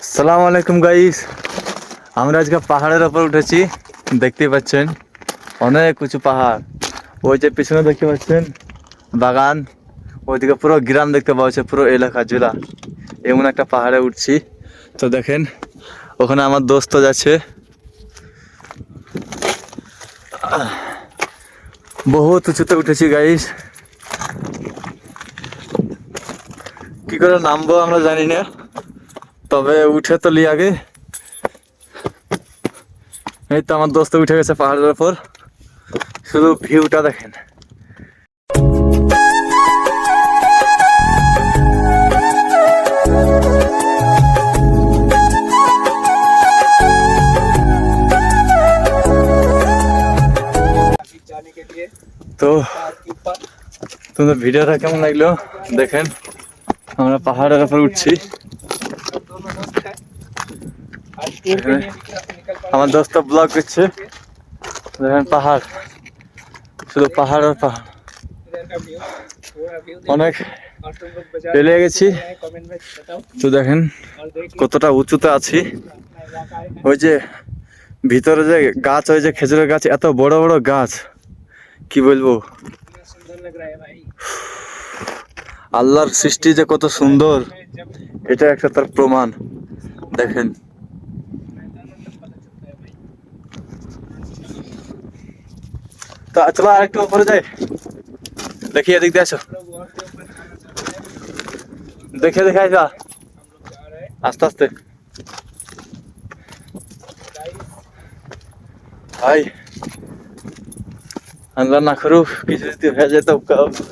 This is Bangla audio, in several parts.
আসসালামু আলাইকুম গাইস। আমরা আজকে পাহাড়ের ওপর উঠেছি, দেখতে পাচ্ছেন অনেক উঁচু পাহাড়। ওই যে পিছনে দেখতে পাচ্ছেন বাগান, ওইদিকে পুরো গ্রাম দেখতে পাওয়া যাচ্ছে, পুরো এলাকা জুড়া। এমন একটা পাহাড়ে উঠছি। তো দেখেন ওখানে আমার দোস্ত যাচ্ছে। বহুত উঁচুতে উঠেছি গাইস, কি করে নামবো আমরা জানি না, তবে উঠে তো লি আগে। এই তো আমার দোস্ত উঠে গেছে পাহাড়ের ওপর, শুধু ভিউটা দেখেন। তো তোমাদের ভিডিওটা কেমন লাগলো দেখেন, আমরা পাহাড়ের ওপর উঠছি। আমার দোস্ত ব্লগ করছে, দেখেন পাহাড়, শুধু পাহাড় আর পাহাড়। অনেক পেলে গেছি, তো দেখেন কতটা উঁচুতে আছি। ওই যে ভিতরে যে গাছ, ওই যে খেজুরের গাছ, এত বড় বড় গাছ, কি বলবো। আল্লাহর সৃষ্টি যে কত সুন্দর, এটা একটা তার প্রমাণ। দেখেন তো চলো আরেকটু উপরে যাই, দেখি এদিক দিয়ে আসো, দেখে দেখে আসবা আস্তে আস্তে। ভাই আল্লাহ না করুক কিছু যদি হয়ে যায় তো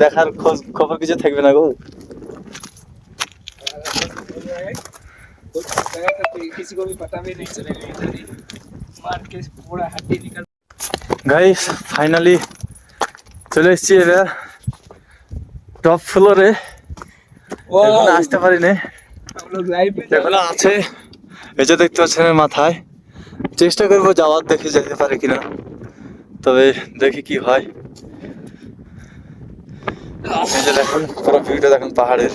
দেখার খোঁজ খবর কিছু থাকবে না গো। গাইস ফাইনালি চলে এসেছি এবার টপ ফ্লোরে। এখন আসতে পারি না, এখন আছে এই যে দেখতে পাচ্ছেন মাথায়। চেষ্টা করবো যাওয়ার, দেখি যেতে পারে কিনা, তবে দেখি কি হয়। এই যে দেখুন পুরো ভিউটা দেখুন পাহাড়ের,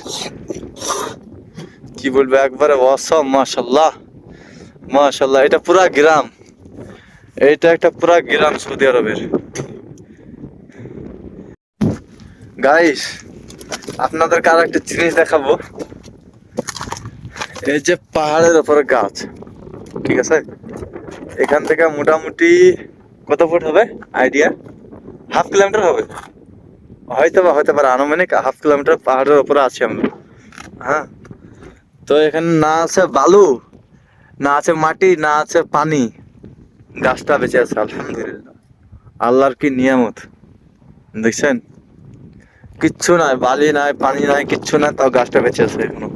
কি বলবো একবারে অসম। মাশাল্লাহ মাশাল্লাহ, এটা পুরা গ্রাম, এইটা একটা পুরা গ্রাম সৌদি আরবের। গাইস আপনাদেরকে আর একটা জিনিস দেখাবো, এই যে পাহাড়ের উপরে গাছ, ঠিক আছে, এখান থেকে মোটামুটি কত ফুট হবে আইডিয়া, হাফ কিলোমিটার হবে, হয়তো পারে আনুমানিক হাফ কিলোমিটার পাহাড়ের উপরে আছি আমরা। হ্যাঁ, তো এখানে না আছে বালু, না আছে মাটি, না আছে পানি, গাছটা বেঁচে আছে আলহামদুলিল্লাহ। আল্লাহর কি নিয়ামত দেখছেন, কিচ্ছু নাই, বালি নাই, পানি নাই, কিচ্ছু নাই, তাও গাছটা বেঁচে আছে এখনো।